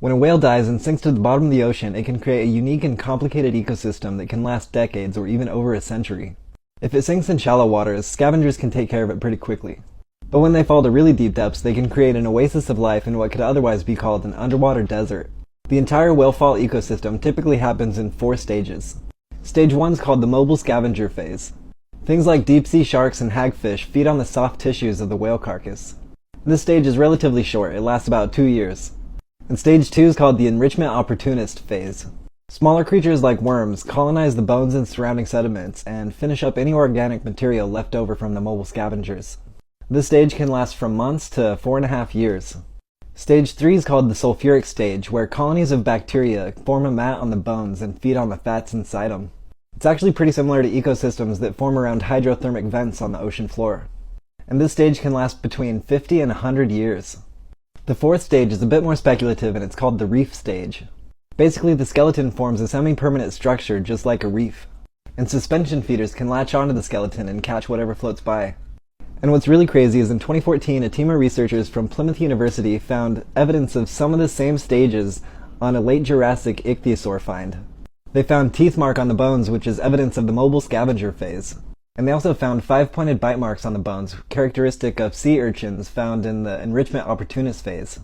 When a whale dies and sinks to the bottom of the ocean, it can create a unique and complicated ecosystem that can last decades or even over a century. If it sinks in shallow waters, scavengers can take care of it pretty quickly. But when they fall to really deep depths, they can create an oasis of life in what could otherwise be called an underwater desert. The entire whale fall ecosystem typically happens in 4 stages. Stage 1 is called the mobile scavenger phase. Things like deep-sea sharks and hagfish feed on the soft tissues of the whale carcass. This stage is relatively short, it lasts about 2 years. And stage 2 is called the enrichment opportunist phase. Smaller creatures like worms colonize the bones and surrounding sediments and finish up any organic material left over from the mobile scavengers. This stage can last from months to 4.5 years. Stage 3 is called the sulfuric stage, where colonies of bacteria form a mat on the bones and feed on the fats inside them. It's actually pretty similar to ecosystems that form around hydrothermic vents on the ocean floor. And this stage can last between 50 and 100 years. The 4th stage is a bit more speculative, and it's called the reef stage. Basically, the skeleton forms a semi-permanent structure just like a reef, and suspension feeders can latch onto the skeleton and catch whatever floats by. And what's really crazy is in 2014, a team of researchers from Plymouth University found evidence of some of the same stages on a late Jurassic ichthyosaur find. They found teeth mark on the bones, which is evidence of the mobile scavenger phase. And they also found 5-pointed bite marks on the bones, characteristic of sea urchins found in the enrichment opportunist phase.